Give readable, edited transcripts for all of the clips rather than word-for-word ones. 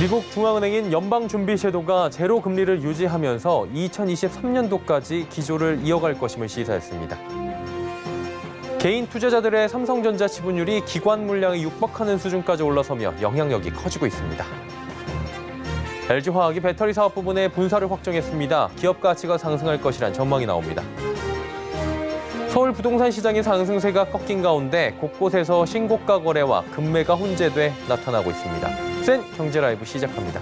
미국 중앙은행인 연방준비제도가 제로 금리를 유지하면서 2023년도까지 기조를 이어갈 것임을 시사했습니다. 개인 투자자들의 삼성전자 지분율이 기관 물량에 육박하는 수준까지 올라서며 영향력이 커지고 있습니다. LG화학이 배터리 사업 부분의 분사를 확정했습니다. 기업 가치가 상승할 것이란 전망이 나옵니다. 서울 부동산 시장의 상승세가 꺾인 가운데 곳곳에서 신고가 거래와 급매가 혼재돼 나타나고 있습니다. 센 경제 라이브 시작합니다.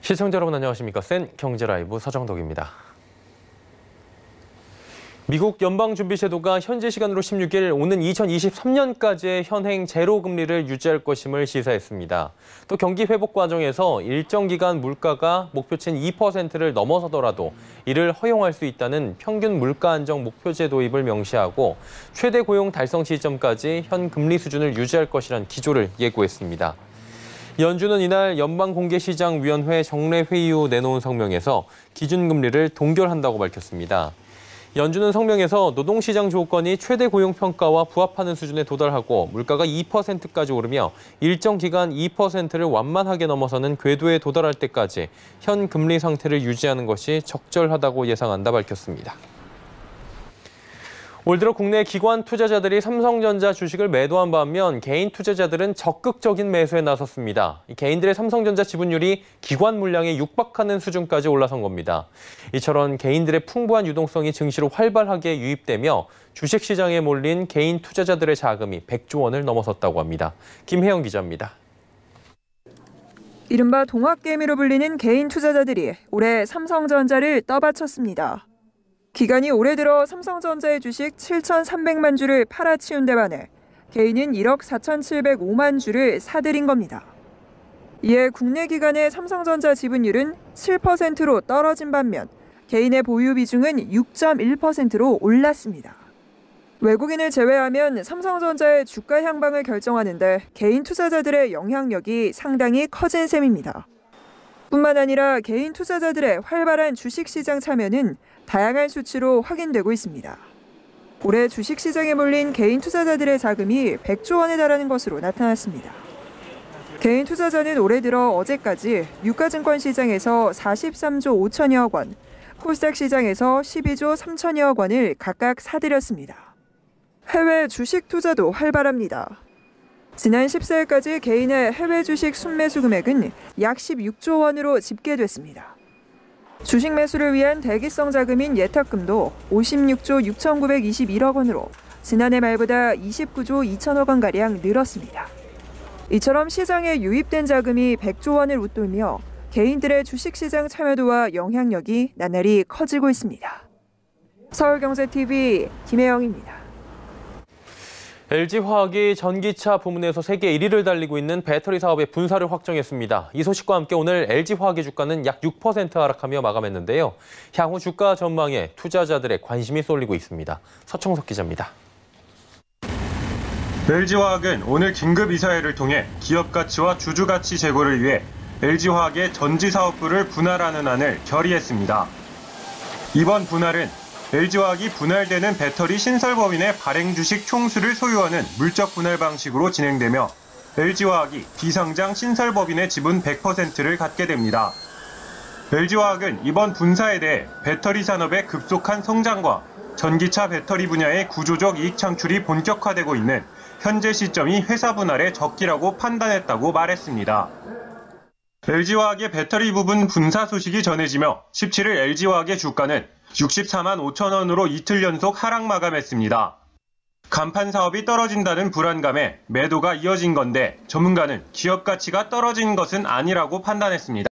시청자 여러분 안녕하십니까? 센 경제 라이브 서정덕입니다. 미국 연방준비제도가 현지 시간으로 16일 오는 2023년까지의 현행 제로 금리를 유지할 것임을 시사했습니다. 또 경기 회복 과정에서 일정 기간 물가가 목표치인 2%를 넘어서더라도 이를 허용할 수 있다는 평균 물가 안정 목표제 도입을 명시하고 최대 고용 달성 시점까지 현 금리 수준을 유지할 것이란 기조를 예고했습니다. 연준은 이날 연방공개시장위원회 정례회의 후 내놓은 성명에서 기준금리를 동결한다고 밝혔습니다. 연준은 성명에서 노동시장 조건이 최대 고용평가와 부합하는 수준에 도달하고 물가가 2%까지 오르며 일정 기간 2%를 완만하게 넘어서는 궤도에 도달할 때까지 현 금리 상태를 유지하는 것이 적절하다고 예상한다 밝혔습니다. 올 들어 국내 기관 투자자들이 삼성전자 주식을 매도한 반면 개인 투자자들은 적극적인 매수에 나섰습니다. 개인들의 삼성전자 지분율이 기관 물량에 육박하는 수준까지 올라선 겁니다. 이처럼 개인들의 풍부한 유동성이 증시로 활발하게 유입되며 주식시장에 몰린 개인 투자자들의 자금이 100조 원을 넘어섰다고 합니다. 김혜영 기자입니다. 이른바 동학개미로 불리는 개인 투자자들이 올해 삼성전자를 떠받쳤습니다. 기관이 올해 들어 삼성전자의 주식 7,300만 주를 팔아치운 데 반해 개인은 1억 4,705만 주를 사들인 겁니다. 이에 국내 기관의 삼성전자 지분율은 7%로 떨어진 반면 개인의 보유 비중은 6.1%로 올랐습니다. 외국인을 제외하면 삼성전자의 주가 향방을 결정하는 데 개인 투자자들의 영향력이 상당히 커진 셈입니다. 뿐만 아니라 개인 투자자들의 활발한 주식시장 참여는 다양한 수치로 확인되고 있습니다. 올해 주식시장에 몰린 개인 투자자들의 자금이 100조 원에 달하는 것으로 나타났습니다. 개인 투자자는 올해 들어 어제까지 유가증권 시장에서 43조 5천여억 원, 코스닥 시장에서 12조 3천여억 원을 각각 사들였습니다. 해외 주식 투자도 활발합니다. 지난 14일까지 개인의 해외 주식 순매수 금액은 약 16조 원으로 집계됐습니다. 주식 매수를 위한 대기성 자금인 예탁금도 56조 6,921억 원으로 지난해 말보다 29조 2천억 원가량 늘었습니다. 이처럼 시장에 유입된 자금이 100조 원을 웃돌며 개인들의 주식시장 참여도와 영향력이 나날이 커지고 있습니다. 서울경제TV 김혜영입니다. LG화학이 전기차 부문에서 세계 1위를 달리고 있는 배터리 사업의 분사를 확정했습니다. 이 소식과 함께 오늘 LG화학의 주가는 약 6% 하락하며 마감했는데요. 향후 주가 전망에 투자자들의 관심이 쏠리고 있습니다. 서청석 기자입니다. LG화학은 오늘 긴급 이사회를 통해 기업 가치와 주주 가치 제고를 위해 LG화학의 전지 사업부를 분할하는 안을 결의했습니다. 이번 분할은 LG화학이 분할되는 배터리 신설법인의 발행 주식 총수를 소유하는 물적 분할 방식으로 진행되며 LG화학이 비상장 신설법인의 지분 100%를 갖게 됩니다. LG화학은 이번 분사에 대해 배터리 산업의 급속한 성장과 전기차 배터리 분야의 구조적 이익 창출이 본격화되고 있는 현재 시점이 회사 분할의 적기라고 판단했다고 말했습니다. LG화학의 배터리 부분 분사 소식이 전해지며 17일 LG화학의 주가는 64만 5천 원으로 이틀 연속 하락 마감했습니다. 간판 사업이 떨어진다는 불안감에 매도가 이어진 건데 전문가는 기업 가치가 떨어진 것은 아니라고 판단했습니다.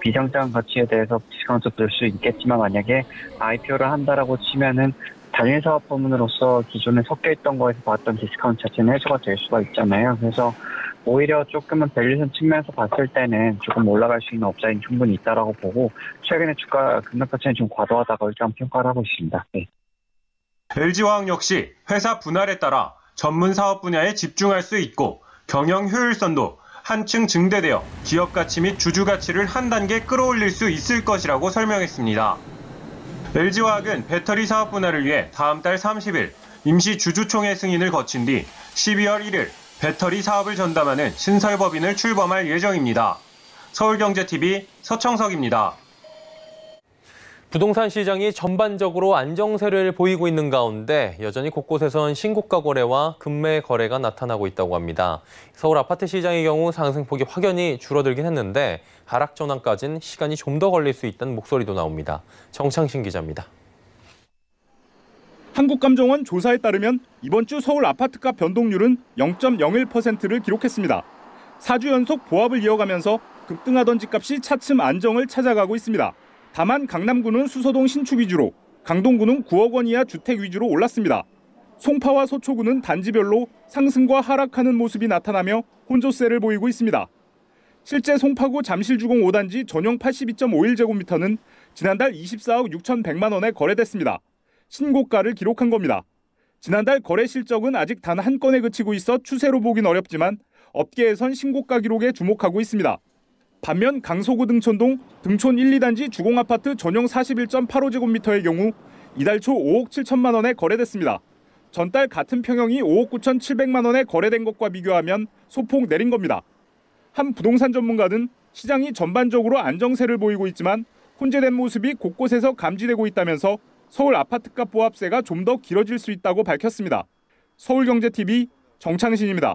비정상 가치에 대해서 디스카운트 될 수 있겠지만 만약에 IPO를 한다라고 치면은 단일 사업 부문으로서 기존에 섞여 있던 거에서 봤던 디스카운트 자체는 해소가 될 수가 있잖아요. 그래서 오히려 조금은 밸류에이션 측면에서 봤을 때는 조금 올라갈 수 있는 업사이드는 충분히 있다라고 보고 최근에 주가 급락 가치는 좀 과도하다고 일단 평가를 하고 있습니다. 네. LG화학 역시 회사 분할에 따라 전문 사업 분야에 집중할 수 있고 경영 효율성도 한층 증대되어 기업 가치 및 주주 가치를 한 단계 끌어올릴 수 있을 것이라고 설명했습니다. LG화학은 배터리 사업 분할을 위해 다음 달 30일 임시 주주총회 승인을 거친 뒤 12월 1일 배터리 사업을 전담하는 신설법인을 출범할 예정입니다. 서울경제TV 서청석입니다. 부동산 시장이 전반적으로 안정세를 보이고 있는 가운데 여전히 곳곳에선 신고가 거래와 급매 거래가 나타나고 있다고 합니다. 서울 아파트 시장의 경우 상승폭이 확연히 줄어들긴 했는데 하락 전환까지는 시간이 좀 더 걸릴 수 있다는 목소리도 나옵니다. 정창신 기자입니다. 한국감정원 조사에 따르면 이번 주 서울 아파트값 변동률은 0.01%를 기록했습니다. 4주 연속 보합을 이어가면서 급등하던 집값이 차츰 안정을 찾아가고 있습니다. 다만 강남구는 수서동 신축 위주로, 강동구는 9억 원 이하 주택 위주로 올랐습니다. 송파와 서초구는 단지별로 상승과 하락하는 모습이 나타나며 혼조세를 보이고 있습니다. 실제 송파구 잠실주공 5단지 전용 82.51제곱미터는 지난달 24억 6,100만 원에 거래됐습니다. 신고가를 기록한 겁니다. 지난달 거래 실적은 아직 단 한 건에 그치고 있어 추세로 보긴 어렵지만 업계에선 신고가 기록에 주목하고 있습니다. 반면 강서구 등촌동 등촌 1, 2단지 주공아파트 전용 41.85제곱미터의 경우 이달 초 5억 7천만 원에 거래됐습니다. 전달 같은 평형이 5억 9,700만 원에 거래된 것과 비교하면 소폭 내린 겁니다. 한 부동산 전문가는 시장이 전반적으로 안정세를 보이고 있지만 혼재된 모습이 곳곳에서 감지되고 있다면서 서울 아파트값 보합세가 좀 더 길어질 수 있다고 밝혔습니다. 서울경제TV 정창신입니다.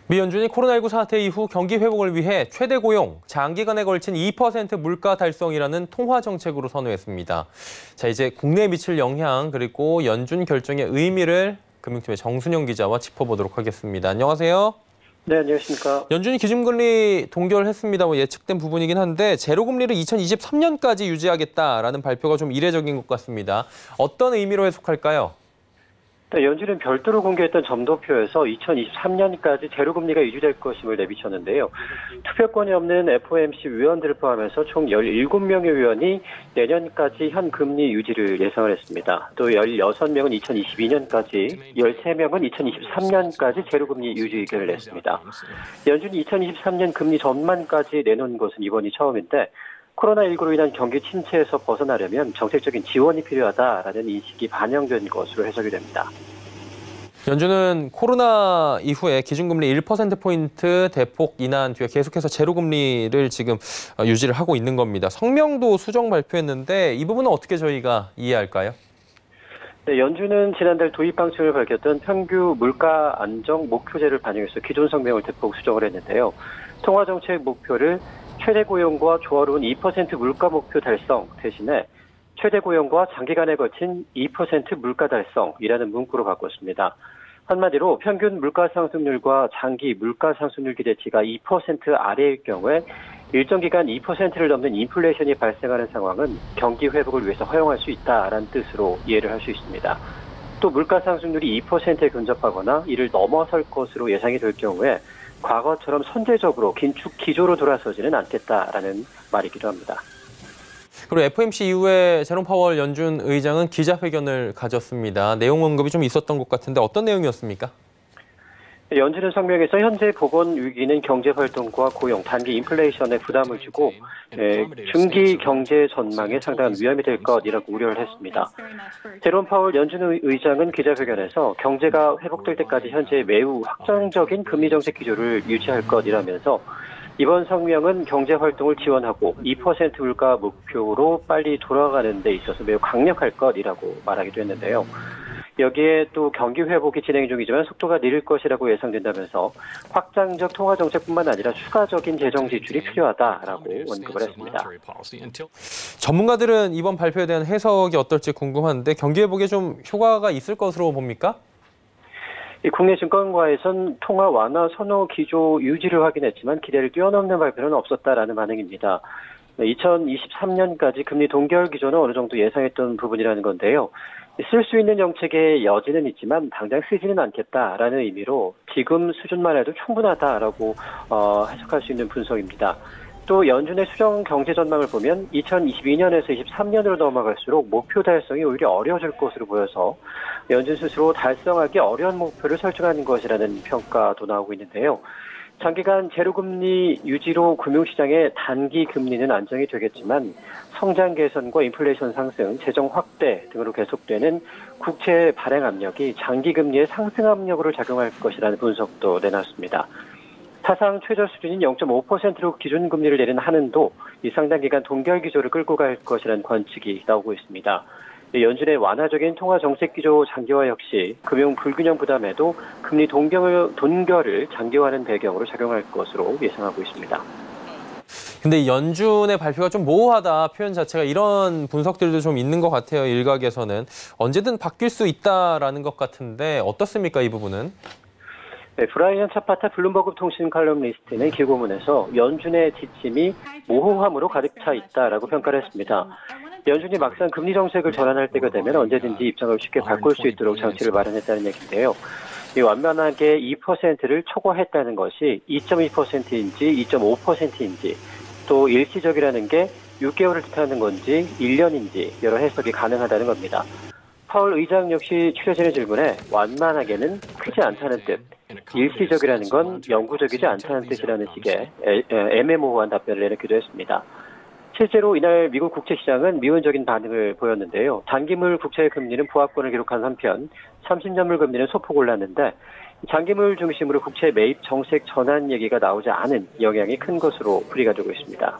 미 연준이 코로나19 사태 이후 경기 회복을 위해 최대 고용, 장기간에 걸친 2% 물가 달성이라는 통화 정책으로 선회했습니다. 자, 이제 국내에 미칠 영향 그리고 연준 결정의 의미를 금융팀의 정순영 기자와 짚어보도록 하겠습니다. 안녕하세요. 네, 안녕하십니까. 연준이 기준금리 동결했습니다. 예측된 부분이긴 한데 제로금리를 2023년까지 유지하겠다라는 발표가 좀 이례적인 것 같습니다. 어떤 의미로 해석할까요? 네, 연준은 별도로 공개했던 점도표에서 2023년까지 제로금리가 유지될 것임을 내비쳤는데요. 투표권이 없는 FOMC 위원들을 포함해서 총 17명의 위원이 내년까지 현 금리 유지를 예상을 했습니다. 또 16명은 2022년까지, 13명은 2023년까지 제로금리 유지 의견을 냈습니다. 연준이 2023년 금리 전망까지 내놓은 것은 이번이 처음인데 코로나19로 인한 경기 침체에서 벗어나려면 정책적인 지원이 필요하다라는 인식이 반영된 것으로 해석이 됩니다. 연준은 코로나 이후에 기준금리 1%포인트 대폭 인하한 뒤에 계속해서 제로금리를 지금 유지를 하고 있는 겁니다. 성명도 수정 발표했는데 이 부분은 어떻게 저희가 이해할까요? 네, 연준은 지난달 도입 방침을 밝혔던 평균 물가 안정 목표제를 반영해서 기존 성명을 대폭 수정을 했는데요. 통화정책 목표를 최대 고용과 조화로운 2% 물가 목표 달성 대신에 최대 고용과 장기간에 거친 2% 물가 달성이라는 문구로 바꿨습니다. 한마디로 평균 물가 상승률과 장기 물가 상승률 기대치가 2% 아래일 경우에 일정 기간 2%를 넘는 인플레이션이 발생하는 상황은 경기 회복을 위해서 허용할 수 있다라는 뜻으로 이해를 할 수 있습니다. 또 물가 상승률이 2%에 근접하거나 이를 넘어설 것으로 예상이 될 경우에 과거처럼 선제적으로 긴축 기조로 돌아서지는 않겠다라는 말이기도 합니다. 그리고 FOMC 이후에 제롬 파월 연준 의장은 기자회견을 가졌습니다. 내용 언급이 좀 있었던 것 같은데 어떤 내용이었습니까? 연준은 성명에서 현재 보건 위기는 경제 활동과 고용, 단기 인플레이션에 부담을 주고 중기 경제 전망에 상당한 위험이 될 것이라고 우려를 했습니다. 제롬 파월 연준 의장은 기자회견에서 경제가 회복될 때까지 현재 매우 확정적인 금리 정책 기조를 유지할 것이라면서 이번 성명은 경제활동을 지원하고 2% 물가 목표로 빨리 돌아가는 데 있어서 매우 강력할 것이라고 말하기도 했는데요. 여기에 또 경기 회복이 진행 중이지만 속도가 느릴 것이라고 예상된다면서 확장적 통화 정책뿐만 아니라 추가적인 재정 지출이 필요하다라고 언급을 했습니다. 전문가들은 이번 발표에 대한 해석이 어떨지 궁금한데 경기 회복에 좀 효과가 있을 것으로 봅니까? 국내 증권가에선 통화 완화 선호 기조 유지를 확인했지만 기대를 뛰어넘는 발표는 없었다라는 반응입니다. 2023년까지 금리 동결 기조는 어느 정도 예상했던 부분이라는 건데요. 쓸 수 있는 정책의 여지는 있지만 당장 쓰지는 않겠다라는 의미로 지금 수준만 해도 충분하다라고 해석할 수 있는 분석입니다. 또 연준의 수정 경제 전망을 보면 2022년에서 23년으로 넘어갈수록 목표 달성이 오히려 어려워질 것으로 보여서 연준 스스로 달성하기 어려운 목표를 설정하는 것이라는 평가도 나오고 있는데요. 장기간 제로금리 유지로 금융시장의 단기 금리는 안정이 되겠지만 성장 개선과 인플레이션 상승, 재정 확대 등으로 계속되는 국채 발행 압력이 장기 금리의 상승 압력으로 작용할 것이라는 분석도 내놨습니다. 사상 최저 수준인 0.5%로 기준금리를 내린 한은도 이 상당 기간 동결 기조를 끌고 갈 것이라는 관측이 나오고 있습니다. 연준의 완화적인 통화 정책 기조 장기화 역시 금융 불균형 부담에도 금리 동결을 장기화하는 배경으로 작용할 것으로 예상하고 있습니다. 근데 연준의 발표가 좀 모호하다 표현 자체가 이런 분석들도 좀 있는 것 같아요. 일각에서는 언제든 바뀔 수 있다라는 것 같은데 어떻습니까 이 부분은? 네, 브라이언 차파타 블룸버그 통신 칼럼니스트는 기고문에서 연준의 지침이 모호함으로 가득 차 있다라고 평가를 했습니다. 연준이 막상 금리 정책을 전환할 때가 되면 언제든지 입장을 쉽게 바꿀 수 있도록 장치를 마련했다는 얘기인데요. 이 완만하게 2%를 초과했다는 것이 2.2%인지 2.5%인지 또 일시적이라는 게 6개월을 뜻하는 건지 1년인지 여러 해석이 가능하다는 겁니다. 파월 의장 역시 취재진의 질문에 완만하게는 크지 않다는 뜻, 일시적이라는 건 영구적이지 않다는 뜻이라는 식의 애매모호한 답변을 내놓기도 했습니다. 실제로 이날 미국 국채시장은 미온적인 반응을 보였는데요. 단기물 국채 금리는 보합권을 기록한 한편 30년물 금리는 소폭 올랐는데 장기물 중심으로 국채 매입 정책 전환 얘기가 나오지 않은 영향이 큰 것으로 풀이가 되고 있습니다.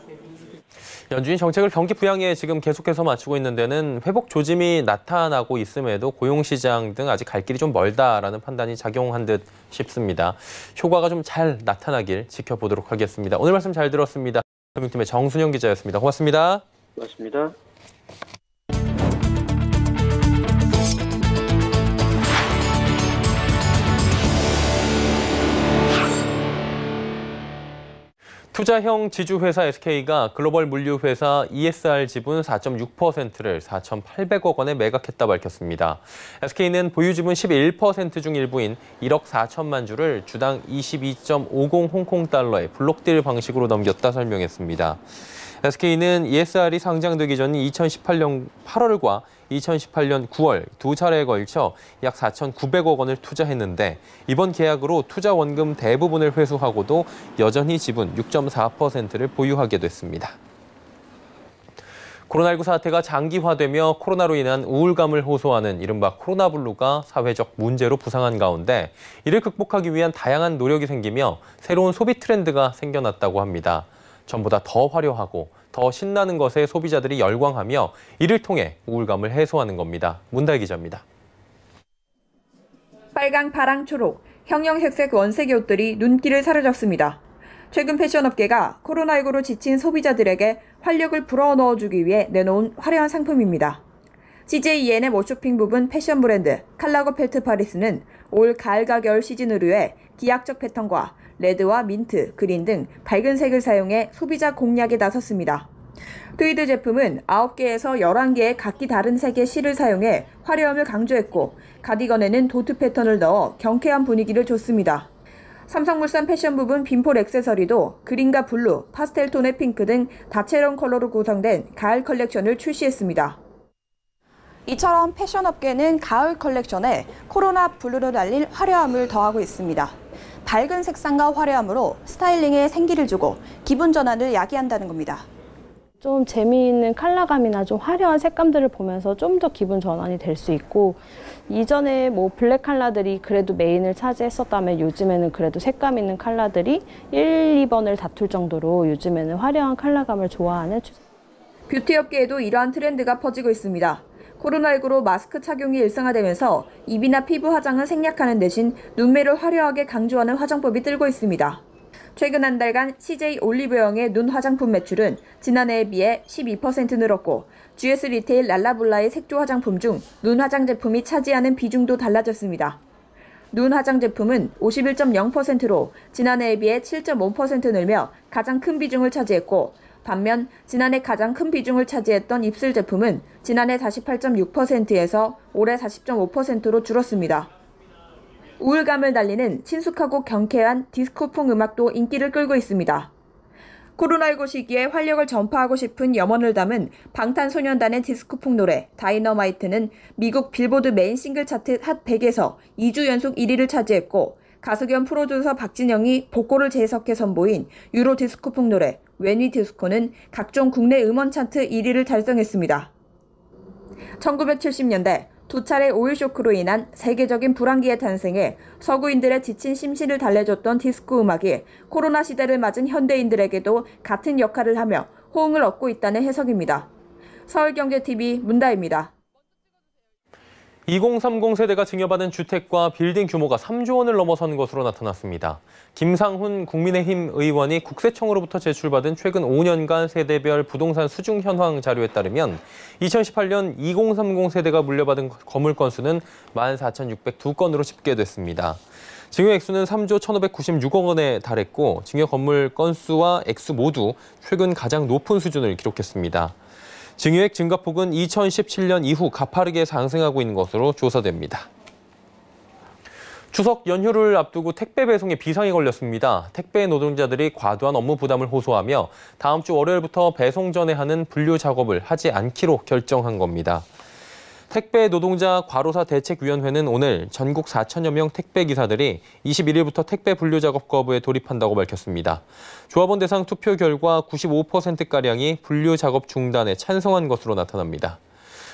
연준이 정책을 경기 부양에 지금 계속해서 맞추고 있는 데는 회복 조짐이 나타나고 있음에도 고용시장 등 아직 갈 길이 좀 멀다라는 판단이 작용한 듯 싶습니다. 효과가 좀 잘 나타나길 지켜보도록 하겠습니다. 오늘 말씀 잘 들었습니다. 금융팀의 정순영 기자였습니다. 고맙습니다. 고맙습니다. 투자형 지주회사 SK가 글로벌 물류회사 ESR 지분 4.6%를 4,800억 원에 매각했다 밝혔습니다. SK는 보유 지분 11% 중 일부인 1억 4천만 주를 주당 22.50 홍콩달러에 블록딜 방식으로 넘겼다 설명했습니다. SK는 ESR이 상장되기 전 2018년 8월과 2018년 9월 두 차례에 걸쳐 약 4,900억 원을 투자했는데 이번 계약으로 투자 원금 대부분을 회수하고도 여전히 지분 6.4%를 보유하게 됐습니다. 코로나19 사태가 장기화되며 코로나로 인한 우울감을 호소하는 이른바 코로나블루가 사회적 문제로 부상한 가운데 이를 극복하기 위한 다양한 노력이 생기며 새로운 소비 트렌드가 생겨났다고 합니다. 전보다 더 화려하고 더 신나는 것에 소비자들이 열광하며 이를 통해 우울감을 해소하는 겁니다. 문달 기자입니다. 빨강, 파랑, 초록, 형형색색 원색의 옷들이 눈길을 사로잡습니다. 최근 패션업계가 코로나19로 지친 소비자들에게 활력을 불어넣어주기 위해 내놓은 화려한 상품입니다. CJ ENM 옷쇼핑 부분 패션 브랜드 칼라거펠트 파리스는 올 가을과 겨울 시즌을 위해 기하학적 패턴과 레드와 민트, 그린 등 밝은 색을 사용해 소비자 공략에 나섰습니다. 트위드 제품은 9개에서 11개의 각기 다른 색의 실을 사용해 화려함을 강조했고 가디건에는 도트 패턴을 넣어 경쾌한 분위기를 줬습니다. 삼성물산 패션 부분 빈폴 액세서리도 그린과 블루, 파스텔 톤의 핑크 등 다채로운 컬러로 구성된 가을 컬렉션을 출시했습니다. 이처럼 패션업계는 가을 컬렉션에 코로나 블루로 날린 화려함을 더하고 있습니다. 밝은 색상과 화려함으로 스타일링에 생기를 주고 기분 전환을 야기한다는 겁니다. 좀 재미있는 컬러감이나 좀 화려한 색감들을 보면서 좀 더 기분 전환이 될 수 있고, 이전에 뭐 블랙 컬러들이 그래도 메인을 차지했었다면 요즘에는 그래도 색감 있는 컬러들이 1, 2번을 다툴 정도로 요즘에는 화려한 컬러감을 좋아하는 추세. 뷰티업계에도 이러한 트렌드가 퍼지고 있습니다. 코로나19로 마스크 착용이 일상화되면서 입이나 피부 화장은 생략하는 대신 눈매를 화려하게 강조하는 화장법이 뜨고 있습니다. 최근 한 달간 CJ 올리브영의 눈 화장품 매출은 지난해에 비해 12% 늘었고, GS 리테일 랄라블라의 색조 화장품 중 눈 화장 제품이 차지하는 비중도 달라졌습니다. 눈 화장 제품은 51.0%로 지난해에 비해 7.5% 늘며 가장 큰 비중을 차지했고, 반면 지난해 가장 큰 비중을 차지했던 입술 제품은 지난해 48.6%에서 올해 40.5%로 줄었습니다. 우울감을 달리는 친숙하고 경쾌한 디스코풍 음악도 인기를 끌고 있습니다. 코로나19 시기에 활력을 전파하고 싶은 염원을 담은 방탄소년단의 디스코풍 노래 다이너마이트는 미국 빌보드 메인 싱글 차트 핫 100에서 2주 연속 1위를 차지했고, 가수 겸 프로듀서 박진영이 보컬을 재해석해 선보인 유로 디스코풍 노래 When We Disco는 각종 국내 음원 차트 1위를 달성했습니다. 1970년대 두 차례 오일 쇼크로 인한 세계적인 불황기의 탄생에 서구인들의 지친 심신을 달래줬던 디스코 음악이 코로나 시대를 맞은 현대인들에게도 같은 역할을 하며 호응을 얻고 있다는 해석입니다. 서울경제TV 문다입니다. 2030 세대가 증여받은 주택과 빌딩 규모가 3조 원을 넘어선 것으로 나타났습니다. 김상훈 국민의힘 의원이 국세청으로부터 제출받은 최근 5년간 세대별 부동산 수중 현황 자료에 따르면 2018년 2030 세대가 물려받은 건물 건수는 14,602건으로 집계됐습니다. 증여 액수는 3조 1,596억 원에 달했고, 증여 건물 건수와 액수 모두 최근 가장 높은 수준을 기록했습니다. 증여액 증가폭은 2017년 이후 가파르게 상승하고 있는 것으로 조사됩니다. 추석 연휴를 앞두고 택배 배송에 비상이 걸렸습니다. 택배 노동자들이 과도한 업무 부담을 호소하며 다음 주 월요일부터 배송 전에 하는 분류 작업을 하지 않기로 결정한 겁니다. 택배 노동자 과로사 대책위원회는 오늘 전국 4천여 명 택배 기사들이 21일부터 택배 분류 작업 거부에 돌입한다고 밝혔습니다. 조합원 대상 투표 결과 95%가량이 분류 작업 중단에 찬성한 것으로 나타납니다.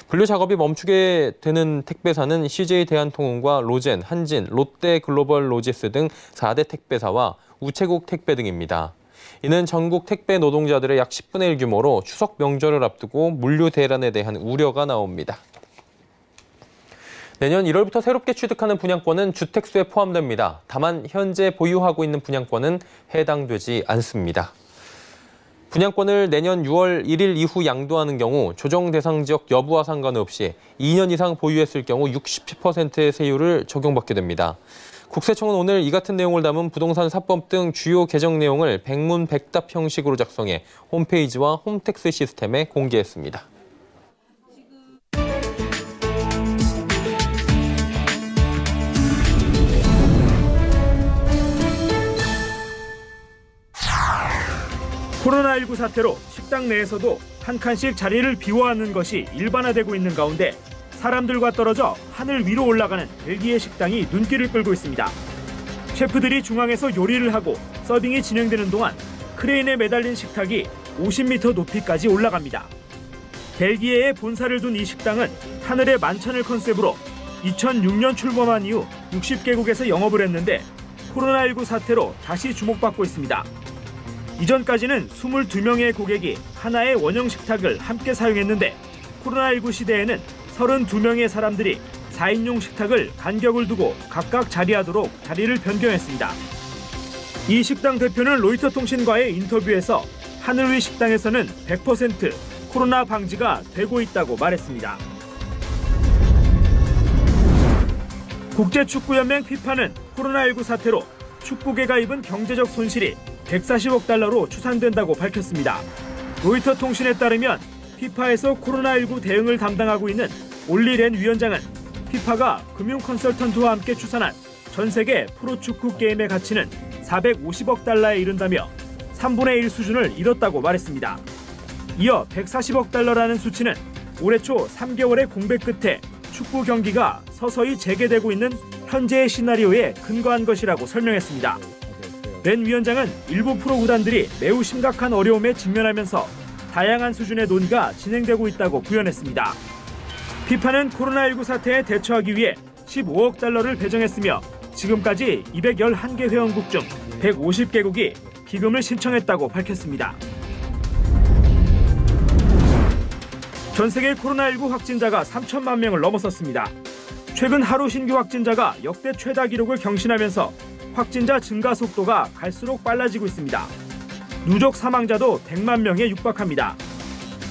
분류 작업이 멈추게 되는 택배사는 CJ 대한통운과 로젠, 한진, 롯데 글로벌 로지스 등 4대 택배사와 우체국 택배 등입니다. 이는 전국 택배 노동자들의 약 10분의 1 규모로 추석 명절을 앞두고 물류 대란에 대한 우려가 나옵니다. 내년 1월부터 새롭게 취득하는 분양권은 주택수에 포함됩니다. 다만 현재 보유하고 있는 분양권은 해당되지 않습니다. 분양권을 내년 6월 1일 이후 양도하는 경우 조정 대상 지역 여부와 상관없이 2년 이상 보유했을 경우 60%의 세율을 적용받게 됩니다. 국세청은 오늘 이 같은 내용을 담은 부동산 4법 등 주요 개정 내용을 백문백답 형식으로 작성해 홈페이지와 홈택스 시스템에 공개했습니다. 코로나19 사태로 식당 내에서도 한 칸씩 자리를 비워앉는 것이 일반화되고 있는 가운데 사람들과 떨어져 하늘 위로 올라가는 벨기에 식당이 눈길을 끌고 있습니다. 셰프들이 중앙에서 요리를 하고 서빙이 진행되는 동안 크레인에 매달린 식탁이 50m 높이까지 올라갑니다. 벨기에에 본사를 둔 이 식당은 하늘의 만찬을 컨셉으로 2006년 출범한 이후 60개국에서 영업을 했는데 코로나19 사태로 다시 주목받고 있습니다. 이전까지는 22명의 고객이 하나의 원형 식탁을 함께 사용했는데 코로나19 시대에는 32명의 사람들이 4인용 식탁을 간격을 두고 각각 자리하도록 자리를 변경했습니다. 이 식당 대표는 로이터 통신과의 인터뷰에서 하늘 위 식당에서는 100% 코로나 방지가 되고 있다고 말했습니다. 국제축구연맹 FIFA는 코로나19 사태로 축구계가 입은 경제적 손실이 140억 달러로 추산된다고 밝혔습니다. 로이터 통신에 따르면 FIFA에서 코로나19 대응을 담당하고 있는 올리 렌 위원장은 FIFA가 금융 컨설턴트와 함께 추산한 전 세계 프로축구 게임의 가치는 450억 달러에 이른다며 3분의 1 수준을 이뤘다고 말했습니다. 이어 140억 달러라는 수치는 올해 초 3개월의 공백 끝에 축구 경기가 서서히 재개되고 있는 현재의 시나리오에 근거한 것이라고 설명했습니다. 렌 위원장은 일부 프로 구단들이 매우 심각한 어려움에 직면하면서 다양한 수준의 논의가 진행되고 있다고 부연했습니다. 피파는 코로나19 사태에 대처하기 위해 15억 달러를 배정했으며 지금까지 211개 회원국 중 150개국이 기금을 신청했다고 밝혔습니다. 전 세계 코로나19 확진자가 3천만 명을 넘어섰습니다. 최근 하루 신규 확진자가 역대 최다 기록을 경신하면서 확진자 증가 속도가 갈수록 빨라지고 있습니다. 누적 사망자도 100만 명에 육박합니다.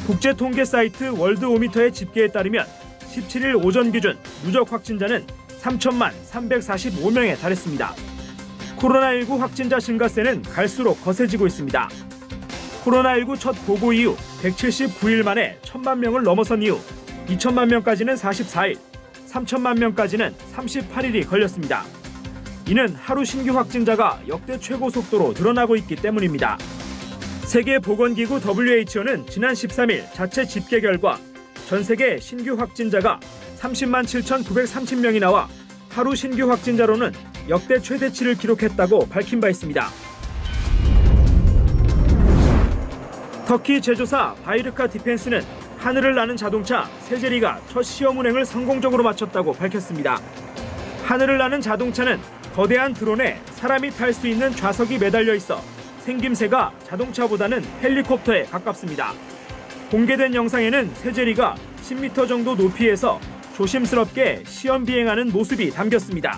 국제 통계 사이트 월드오미터의 집계에 따르면 17일 오전 기준 누적 확진자는 3천만 345명에 달했습니다. 코로나19 확진자 증가세는 갈수록 거세지고 있습니다. 코로나19 첫 보고 이후 179일 만에 1천만 명을 넘어선 이후 2천만 명까지는 44일, 3천만 명까지는 38일이 걸렸습니다. 이는 하루 신규 확진자가 역대 최고 속도로 늘어나고 있기 때문입니다. 세계보건기구 WHO는 지난 13일 자체 집계 결과 전 세계 신규 확진자가 30만 7,930명이 나와 하루 신규 확진자로는 역대 최대치를 기록했다고 밝힌 바 있습니다. 터키 제조사 바이르카 디펜스는 하늘을 나는 자동차 세제리가 첫 시험 운행을 성공적으로 마쳤다고 밝혔습니다. 하늘을 나는 자동차는 거대한 드론에 사람이 탈 수 있는 좌석이 매달려 있어 생김새가 자동차보다는 헬리콥터에 가깝습니다. 공개된 영상에는 세제리가 10m 정도 높이에서 조심스럽게 시험 비행하는 모습이 담겼습니다.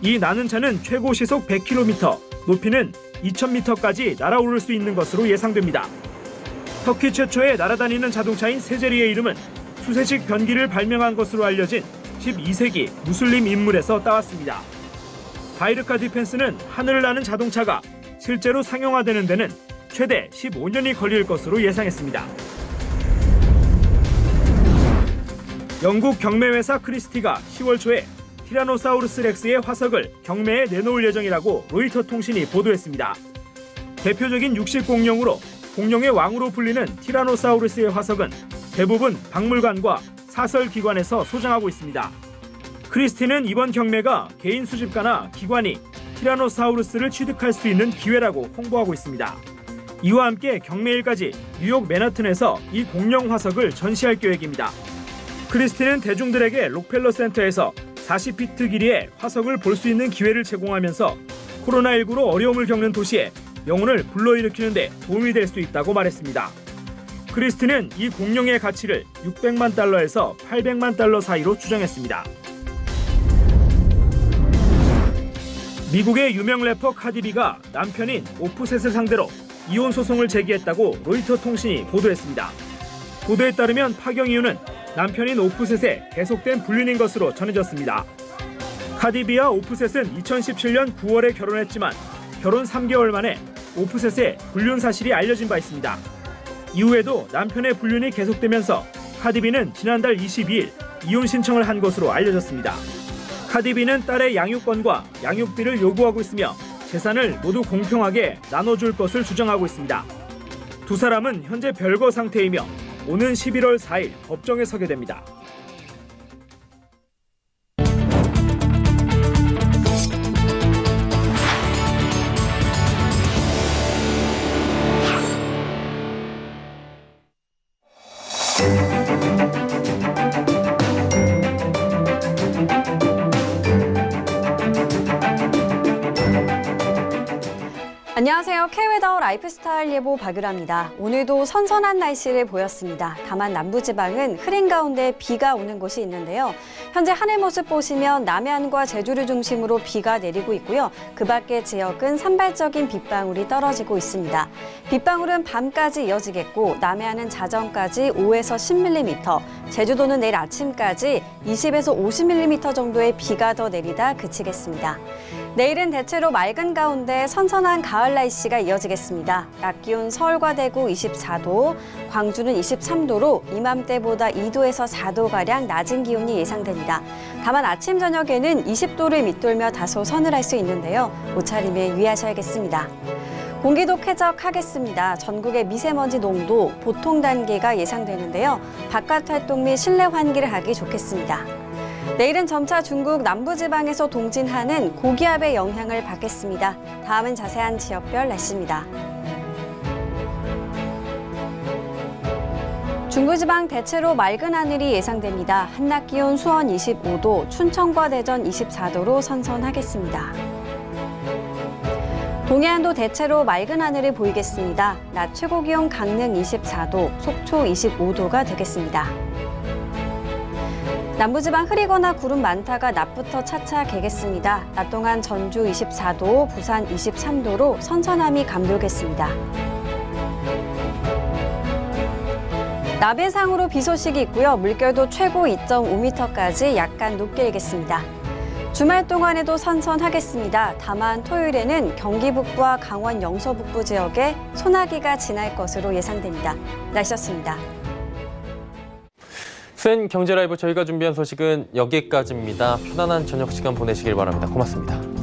이 나는 차는 최고 시속 100km, 높이는 2000m까지 날아오를 수 있는 것으로 예상됩니다. 터키 최초의 날아다니는 자동차인 세제리의 이름은 수세식 변기를 발명한 것으로 알려진 12세기 무슬림 인물에서 따왔습니다. 바이르카 디펜스는 하늘을 나는 자동차가 실제로 상용화되는 데는 최대 15년이 걸릴 것으로 예상했습니다. 영국 경매회사 크리스티가 10월 초에 티라노사우루스 렉스의 화석을 경매에 내놓을 예정이라고 로이터 통신이 보도했습니다. 대표적인 육식 공룡으로 공룡의 왕으로 불리는 티라노사우루스의 화석은 대부분 박물관과 사설기관에서 소장하고 있습니다. 크리스티는 이번 경매가 개인 수집가나 기관이 티라노사우루스를 취득할 수 있는 기회라고 홍보하고 있습니다. 이와 함께 경매일까지 뉴욕 맨하튼에서 이 공룡 화석을 전시할 계획입니다. 크리스티는 대중들에게 록펠러 센터에서 40피트 길이의 화석을 볼 수 있는 기회를 제공하면서 코로나19로 어려움을 겪는 도시에 영혼을 불러일으키는 데 도움이 될 수 있다고 말했습니다. 크리스티는 이 공룡의 가치를 600만 달러에서 800만 달러 사이로 추정했습니다. 미국의 유명 래퍼 카디비가 남편인 오프셋을 상대로 이혼 소송을 제기했다고 로이터 통신이 보도했습니다. 보도에 따르면 파경 이유는 남편인 오프셋의 계속된 불륜인 것으로 전해졌습니다. 카디비와 오프셋은 2017년 9월에 결혼했지만 결혼 3개월 만에 오프셋의 불륜 사실이 알려진 바 있습니다. 이후에도 남편의 불륜이 계속되면서 카디비는 지난달 22일 이혼 신청을 한 것으로 알려졌습니다. 카디비는 딸의 양육권과 양육비를 요구하고 있으며 재산을 모두 공평하게 나눠줄 것을 주장하고 있습니다. 두 사람은 현재 별거 상태이며 오는 11월 4일 법정에 서게 됩니다. 안녕하세요. K웨더 라이프스타일 예보 박유라입니다. 오늘도 선선한 날씨를 보였습니다. 다만 남부지방은 흐린 가운데 비가 오는 곳이 있는데요. 현재 하늘 모습 보시면 남해안과 제주를 중심으로 비가 내리고 있고요. 그 밖의 지역은 산발적인 빗방울이 떨어지고 있습니다. 빗방울은 밤까지 이어지겠고 남해안은 자정까지 5에서 10mm, 제주도는 내일 아침까지 20에서 50mm 정도의 비가 더 내리다 그치겠습니다. 내일은 대체로 맑은 가운데 선선한 가을 날씨가 이어지겠습니다. 낮 기온 서울과 대구 24도, 광주는 23도로 이맘때보다 2도에서 4도가량 낮은 기온이 예상됩니다. 다만 아침 저녁에는 20도를 밑돌며 다소 서늘할 수 있는데요. 옷차림에 유의하셔야겠습니다. 공기도 쾌적하겠습니다. 전국의 미세먼지 농도 보통 단계가 예상되는데요. 바깥 활동 및 실내 환기를 하기 좋겠습니다. 내일은 점차 중국 남부지방에서 동진하는 고기압의 영향을 받겠습니다. 다음은 자세한 지역별 날씨입니다. 중부지방 대체로 맑은 하늘이 예상됩니다. 한낮 기온 수원 25도, 춘천과 대전 24도로 선선하겠습니다. 동해안도 대체로 맑은 하늘을 보이겠습니다. 낮 최고 기온 강릉 24도, 속초 25도가 되겠습니다. 남부지방 흐리거나 구름 많다가 낮부터 차차 개겠습니다. 낮 동안 전주 24도, 부산 23도로 선선함이 감돌겠습니다. 남해상으로 비 소식이 있고요. 물결도 최고 2.5m까지 약간 높게 일겠습니다. 주말 동안에도 선선하겠습니다. 다만 토요일에는 경기 북부와 강원 영서 북부 지역에 소나기가 지날 것으로 예상됩니다. 날씨였습니다. 센 경제 라이브 저희가 준비한 소식은 여기까지입니다. 편안한 저녁 시간 보내시길 바랍니다. 고맙습니다.